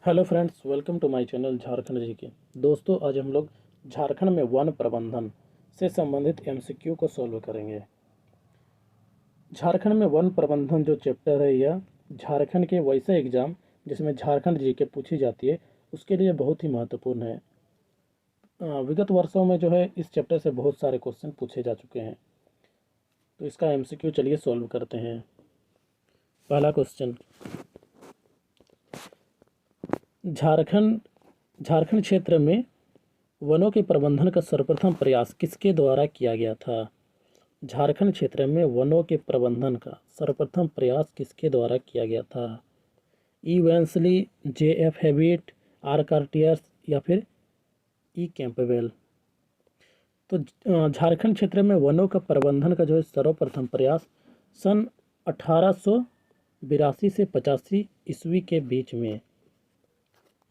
Hello friends, welcome to my channel Jharkhand ji के। दोस्तों, आज हम लोग झारखंड में वन प्रबंधन से संबंधित एमसीक्यू को सॉल्व करेंगे। झारखंड में वन प्रबंधन जो चैप्टर है, यह झारखंड के वैसे एग्जाम जिसमें झारखंड जी के पूछी जाती है उसके लिए बहुत ही महत्वपूर्ण है। विगत वर्षों में जो है इस चैप्टर से बहुत सारे क्वेश्चन पूछे जा चुके हैं, तो इसका एमसीक्यू चलिए सॉल्व करते हैं। पहला क्वेश्चन, झारखंड झारखंड क्षेत्र में वनों के प्रबंधन का सर्वप्रथम प्रयास किसके द्वारा किया गया था? झारखंड क्षेत्र में वनों के प्रबंधन का सर्वप्रथम प्रयास किसके द्वारा किया गया था? ई वेंसली, जे एफ हैबिट, आर कार्टियर्स या फिर ई कैंपबेल। तो झारखंड क्षेत्र में वनों का प्रबंधन का जो है सर्वप्रथम प्रयास सन 1882 से 85 ईस्वी के बीच में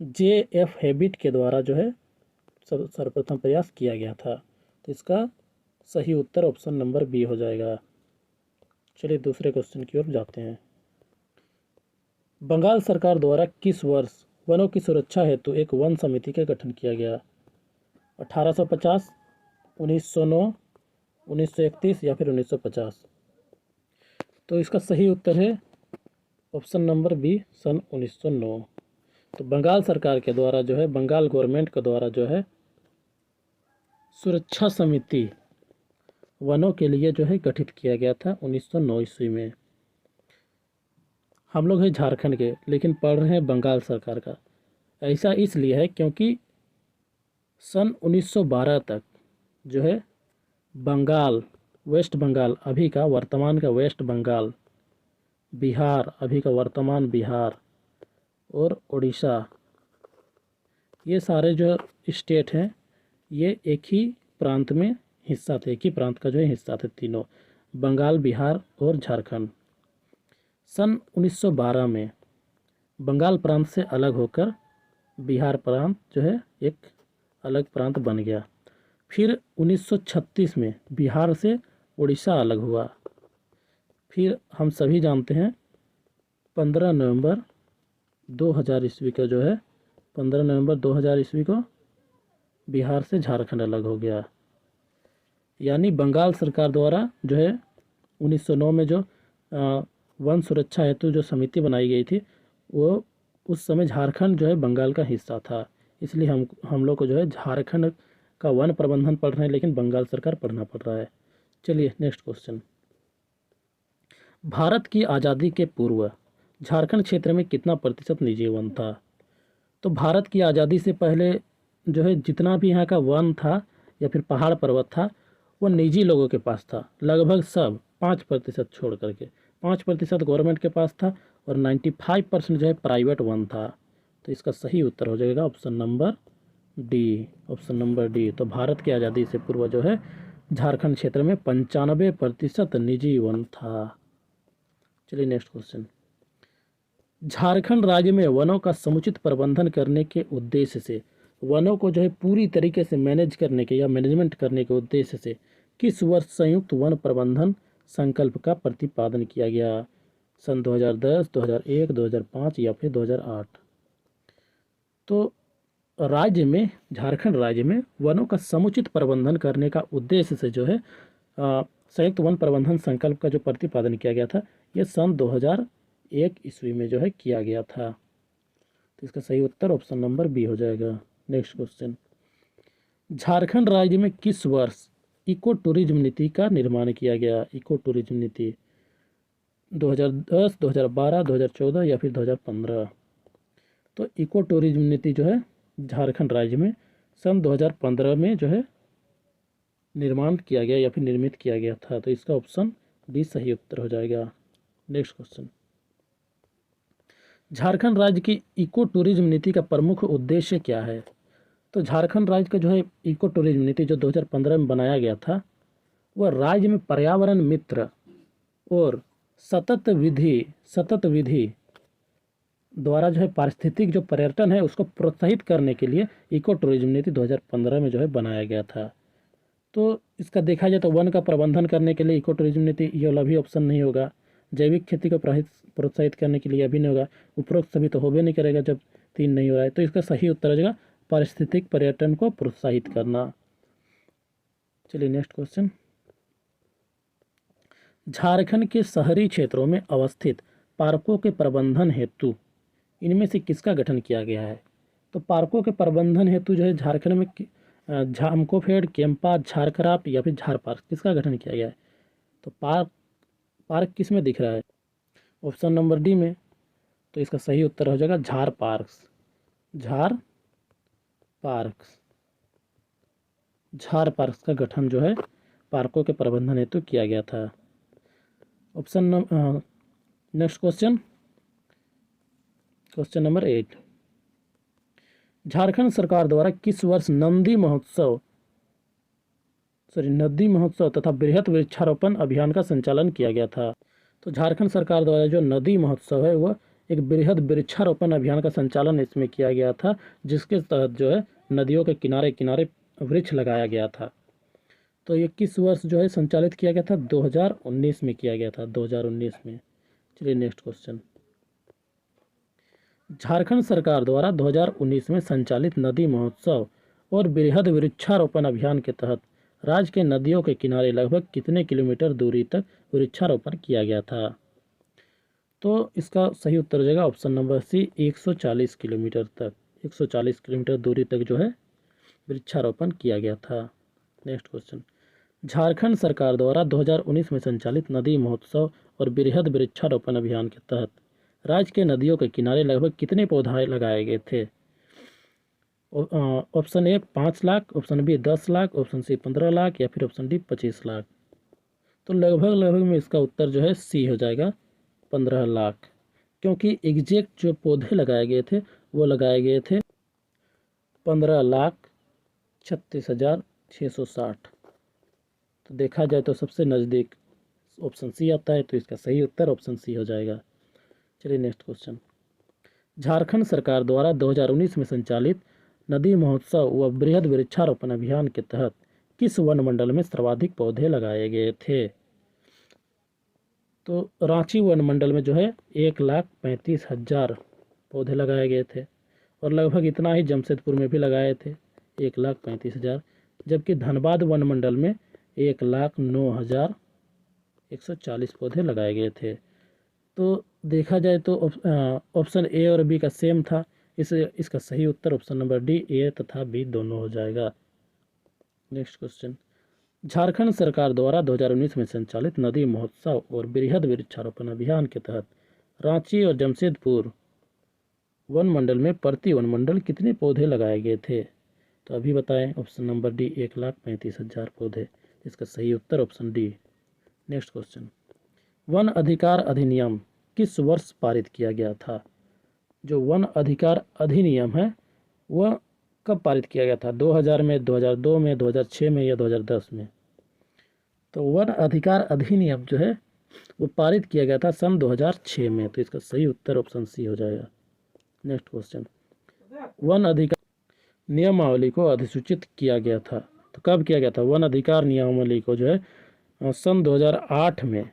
जे एफ हैबिट के द्वारा जो है सर्वप्रथम प्रयास किया गया था। तो इसका सही उत्तर ऑप्शन नंबर बी हो जाएगा। चलिए दूसरे क्वेश्चन की ओर जाते हैं। बंगाल सरकार द्वारा किस वर्ष वनों की सुरक्षा हेतु एक वन समिति का गठन किया गया? 1850, 1909, 1931 या फिर 1950। तो इसका सही उत्तर है ऑप्शन नंबर बी, सन 1909। तो बंगाल सरकार के द्वारा जो है, बंगाल गवर्नमेंट के द्वारा जो है सुरक्षा समिति वनों के लिए जो है गठित किया गया था 1909 ईस्वी में। हम लोग हैं झारखंड के, लेकिन पढ़ रहे हैं बंगाल सरकार का। ऐसा इसलिए है क्योंकि सन 1912 तक जो है बंगाल, वेस्ट बंगाल, अभी का वर्तमान का वेस्ट बंगाल, बिहार, अभी का वर्तमान बिहार, और उड़ीसा, ये सारे जो स्टेट हैं ये एक ही प्रांत में हिस्सा थे। एक ही प्रांत का जो है हिस्सा थे तीनों, बंगाल, बिहार और झारखंड। सन 1912 में बंगाल प्रांत से अलग होकर बिहार प्रांत जो है एक अलग प्रांत बन गया। फिर 1936 में बिहार से उड़ीसा अलग हुआ। फिर हम सभी जानते हैं 15 नवंबर 2000 ईस्वी का जो है 15 नवंबर 2000 ईस्वी को बिहार से झारखंड अलग हो गया। यानी बंगाल सरकार द्वारा जो है 1909 में जो वन सुरक्षा हेतु जो समिति बनाई गई थी, वो उस समय झारखंड जो है बंगाल का हिस्सा था। इसलिए हम लोग को जो है झारखंड का वन प्रबंधन पढ़ रहे हैं, लेकिन बंगाल सरकार पढ़ना पड़ रहा है। चलिए नेक्स्ट क्वेश्चन। भारत की आज़ादी के पूर्व झारखंड क्षेत्र में कितना प्रतिशत निजी वन था? तो भारत की आज़ादी से पहले जो है जितना भी यहाँ का वन था या फिर पहाड़ पर्वत था, वो निजी लोगों के पास था। लगभग सब 5% छोड़ करके 5% गवर्नमेंट के पास था और 95% जो है प्राइवेट वन था। तो इसका सही उत्तर हो जाएगा option number D, option number D. तो भारत की आज़ादी से पूर्व जो है झारखंड क्षेत्र में 95% निजी वन था। चलिए नेक्स्ट क्वेश्चन। झारखंड राज्य में वनों का समुचित प्रबंधन करने के उद्देश्य से, वनों को जो है पूरी तरीके से मैनेज करने के या मैनेजमेंट करने के उद्देश्य से किस वर्ष संयुक्त वन प्रबंधन संकल्प का प्रतिपादन किया गया? सन 2010, 2001, 2005 या फिर 2008। तो राज्य में, झारखंड राज्य में वनों का समुचित प्रबंधन करने का उद्देश्य से जो है संयुक्त वन प्रबंधन संकल्प का जो प्रतिपादन किया गया था, यह सन 2001 ईस्वी में जो है किया गया था। तो इसका सही उत्तर ऑप्शन नंबर बी हो जाएगा। Next question. झारखंड राज्य में किस वर्ष इको टूरिज्म नीति का निर्माण किया गया? इको टूरिज्म नीति 2010, 2012, 2014 या फिर 2015। तो इको टूरिज्म नीति जो है झारखंड राज्य में सन 2015 में जो है निर्माण किया गया या फिर निर्मित किया गया था। तो इसका ऑप्शन डी सही उत्तर हो जाएगा। Next question. झारखंड राज्य की इको टूरिज्म नीति का प्रमुख उद्देश्य क्या है? तो झारखंड राज्य का जो है इको टूरिज्म नीति जो 2015 में बनाया गया था, वह राज्य में पर्यावरण मित्र और सतत विधि द्वारा जो है पारिस्थितिक जो पर्यटन है उसको प्रोत्साहित करने के लिए इको टूरिज्म नीति 2015 में जो है बनाया गया था। तो इसका देखा जाए तो वन का प्रबंधन करने के लिए इको टूरिज्म नीति ये वाला भी ऑप्शन नहीं होगा। जैविक खेती को प्रोत्साहित करने के लिए अभी नहीं होगा। उपरोक्त सभी तो होबे नहीं करेगा जब 3 नहीं हो रहा है। तो इसका सही उत्तर हो जाएगा पारिस्थितिक पर्यटन को प्रोत्साहित करना। चलिए नेक्स्ट क्वेश्चन। झारखंड के शहरी क्षेत्रों में अवस्थित पार्कों के प्रबंधन हेतु इनमें से किसका गठन किया गया है? तो पार्कों के प्रबंधन हेतु जो है झारखंड में झामकोफेड, कैंपा, झारक्राफ्ट या फिर झार पार्क, किसका गठन किया गया है? तो पार्क किस में दिख रहा है? ऑप्शन नंबर डी में। तो इसका सही उत्तर हो जाएगा झार पार्क्स। झार पार्क्स, झार पार्क्स का गठन जो है पार्कों के प्रबंधन हेतु किया गया था। Option next question, question number 8। Jharkhand सरकार द्वारा किस वर्ष नदी महोत्सव तथा बृहत वृक्षारोपण अभियान का संचालन किया गया था? तो झारखंड सरकार द्वारा जो नदी महोत्सव है वह एक बृहद वृक्षारोपण अभियान का संचालन इसमें किया गया था, जिसके तहत जो है नदियों के किनारे किनारे वृक्ष लगाया गया था। तो ये किस वर्ष जो है संचालित किया गया था? 2019 में किया गया था, 2019 में। चलिए नेक्स्ट क्वेश्चन। झारखंड सरकार द्वारा 2019 में संचालित नदी महोत्सव और बृहद वृक्षारोपण अभियान के तहत राज्य के नदियों के किनारे लगभग कितने किलोमीटर दूरी तक वृक्षारोपण किया गया था? तो इसका सही उत्तर हो जाएगा ऑप्शन नंबर सी, 140 किलोमीटर तक। 140 किलोमीटर दूरी तक जो है वृक्षारोपण किया गया था। Next question. झारखंड सरकार द्वारा 2019 में संचालित नदी महोत्सव और बृहद वृक्षारोपण अभियान के तहत राज्य के नदियों के किनारे लगभग कितने पौधे लगाए गए थे? Option A 5 lakh, option B 10 lakh, option C 15 lakh या फिर ऑप्शन डी 25 लाख। तो लगभग में इसका उत्तर जो है सी हो जाएगा, 15 लाख, क्योंकि एग्जैक्ट जो पौधे लगाए गए थे वो लगाए गए थे 15,36,660। तो देखा जाए तो सबसे नज़दीक ऑप्शन सी आता है, तो इसका सही उत्तर ऑप्शन सी हो जाएगा। चलिए नेक्स्ट क्वेश्चन। झारखंड सरकार द्वारा 2019 में संचालित नदी महोत्सव व बृहद वृक्षारोपण अभियान के तहत किस वन मंडल में सर्वाधिक पौधे लगाए गए थे? तो रांची वन मंडल में जो है 1,35,000 पौधे लगाए गए थे, और लगभग इतना ही जमशेदपुर में भी लगाए थे, 1,35,000। जबकि धनबाद वन मंडल में 1,09,140 पौधे लगाए गए थे। तो देखा जाए तो ऑप्शन ए और बी का सेम था, इसका सही उत्तर ऑप्शन नंबर डी, ए तथा बी दोनों हो जाएगा। Next question. झारखंड सरकार द्वारा 2019 में संचालित नदी महोत्सव और बृहद वृक्षारोपण अभियान के तहत रांची और जमशेदपुर वन मंडल में प्रति वन मंडल कितने पौधे लगाए गए थे? तो अभी बताएं। ऑप्शन नंबर डी, 1,35,000 पौधे। इसका सही उत्तर ऑप्शन डी। Next question. वन अधिकार अधिनियम किस वर्ष पारित किया गया था? जो वन अधिकार अधिनियम है वह कब पारित किया गया था? 2000 में, 2002 में, 2006 में या 2010 में? तो वन अधिकार अधिनियम जो है वो पारित किया गया था सन 2006 में। तो इसका सही उत्तर ऑप्शन सी हो जाएगा। Next question. वन अधिकार नियमावली को अधिसूचित किया गया था, तो कब किया गया था? वन अधिकार नियमावली को जो है सन 2008 में,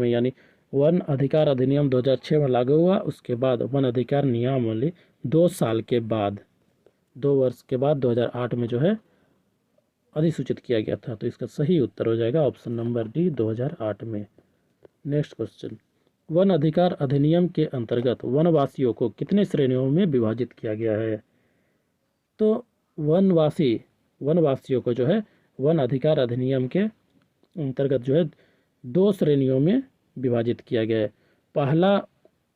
यानी वन अधिकार अधिनियम 2006 में लागू हुआ। उसके बाद वन अधिकार नियमावली 2 साल के बाद, 2 वर्ष के बाद 2008 में जो है अधिसूचित किया गया था। तो इसका सही उत्तर हो जाएगा ऑप्शन नंबर डी, 2008 में। Next question. वन अधिकार अधिनियम के अंतर्गत वनवासियों को कितने श्रेणियों में विभाजित किया गया है? तो वनवासियों को जो है वन अधिकार अधिनियम के अंतर्गत जो है 2 श्रेणियों में विभाजित किया गया है। पहला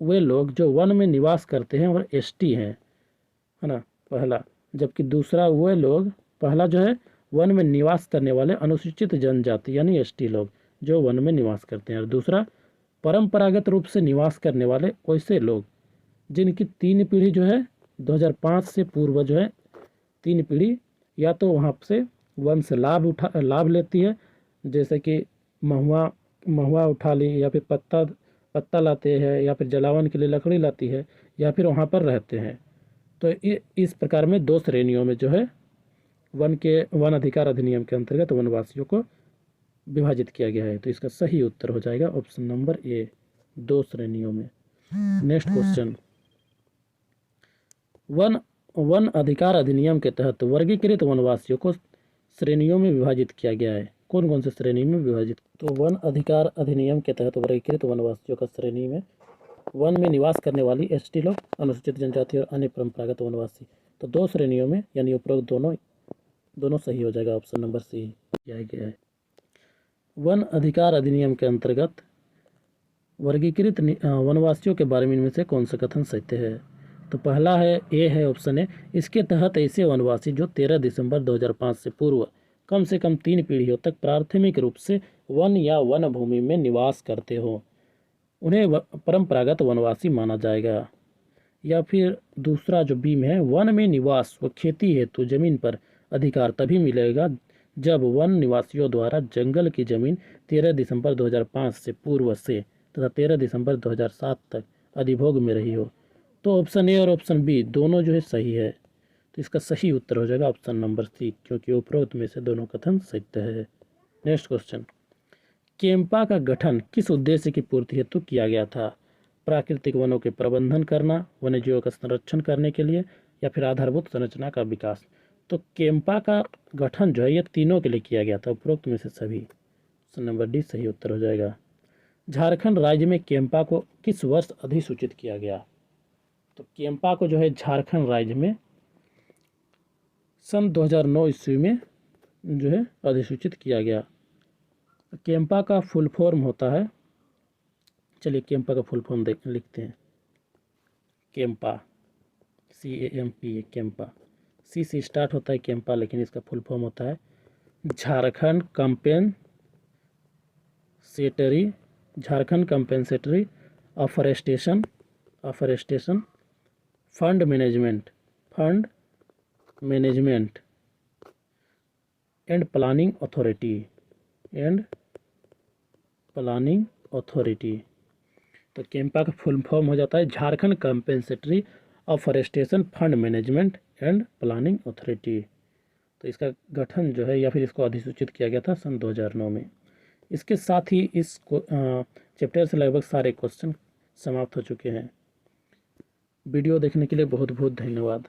वे लोग जो वन में निवास करते हैं और एसटी हैं, है ना, पहला। जबकि दूसरा वे लोग, पहला जो है वन में निवास करने वाले अनुसूचित जनजाति यानी एसटी लोग जो वन में निवास करते हैं, और दूसरा परंपरागत रूप से निवास करने वाले वैसे लोग जिनकी 3 पीढ़ी जो है 2005 से पूर्व जो है 3 पीढ़ी या तो वहाँ से वन से लाभ लेती है, जैसे कि महुआ उठा ली, या फिर पत्ता लाते हैं, या फिर जलावन के लिए लकड़ी लाती है, या फिर वहाँ पर रहते हैं। तो इस प्रकार में 2 श्रेणियों में जो है वन अधिकार अधिनियम के अंतर्गत वनवासियों को विभाजित किया गया है। तो इसका सही उत्तर हो जाएगा ऑप्शन नंबर ए, 2 श्रेणियों में। Next question. वन वन अधिकार अधिनियम के तहत वर्गीकृत वनवासियों को श्रेणियों में विभाजित किया गया है। कौन कौन से श्रेणी में विभाजित? तो वन अधिकार अधिनियम के तहत वर्गीकृत वनवासियों का श्रेणी में वन में निवास करने वाली एसटी लोग, अनुसूचित जनजाति और अन्य परंपरागत वनवासी। तो 2 श्रेणियों में, यानी उपरोक्त दोनों सही हो जाएगा। ऑप्शन नंबर सी किया गया है। वन अधिकार अधिनियम के अंतर्गत वर्गीकृत वनवासियों के बारे में इनमें से कौन सा कथन सत्य है? तो पहला है ए है, ऑप्शन ए। इसके तहत ऐसे वनवासी जो 13 दिसंबर 2005 से पूर्व कम से कम 3 पीढ़ियों तक प्राथमिक रूप से वन या वन भूमि में निवास करते हो, उन्हें परंपरागत वनवासी माना जाएगा। या फिर दूसरा जो बी में है, वन में निवास व खेती हेतु जमीन पर अधिकार तभी मिलेगा जब वन निवासियों द्वारा जंगल की जमीन 13 दिसंबर 2005 से पूर्व से तथा 13 दिसंबर 2007 तक अधिभोग में रही हो। तो ऑप्शन ए और ऑप्शन बी दोनों जो है सही है। तो इसका सही उत्तर हो जाएगा ऑप्शन नंबर सी, क्योंकि उपरोक्त में से दोनों कथन सत्य है। नेक्स्ट क्वेश्चन, केम्पा का गठन किस उद्देश्य की पूर्ति हेतु किया गया था? प्राकृतिक वनों के प्रबंधन करना, वन्यजीवों का संरक्षण करने के लिए, या फिर आधारभूत संरचना का विकास। तो केम्पा का गठन जो है ये तीनों के लिए किया गया था, उपरोक्त में से सभी। ऑप्शन नंबर डी सही उत्तर हो जाएगा। झारखंड राज्य में केम्पा को किस वर्ष अधिसूचित किया गया? तो केम्पा को जो है झारखंड राज्य में सन 2009 ईस्वी में जो है अधिसूचित किया गया। केम्पा का फुल फॉर्म होता है, चलिए केम्पा का फुल फॉर्म लिखते हैं। केम्पा, CAMPA, केम्पा, सी से स्टार्ट होता है केम्पा, लेकिन इसका फुल फॉर्म होता है Jharkhand compensatory afforestation fund management and planning authority. तो केम्पा का फुल फॉर्म हो जाता है Jharkhand compensatory afforestation fund management and planning authority. तो इसका गठन जो है या फिर इसको अधिसूचित किया गया था सन 2009 में। इसके साथ ही इस चैप्टर से लगभग सारे क्वेश्चन समाप्त हो चुके हैं। वीडियो देखने के लिए बहुत बहुत धन्यवाद।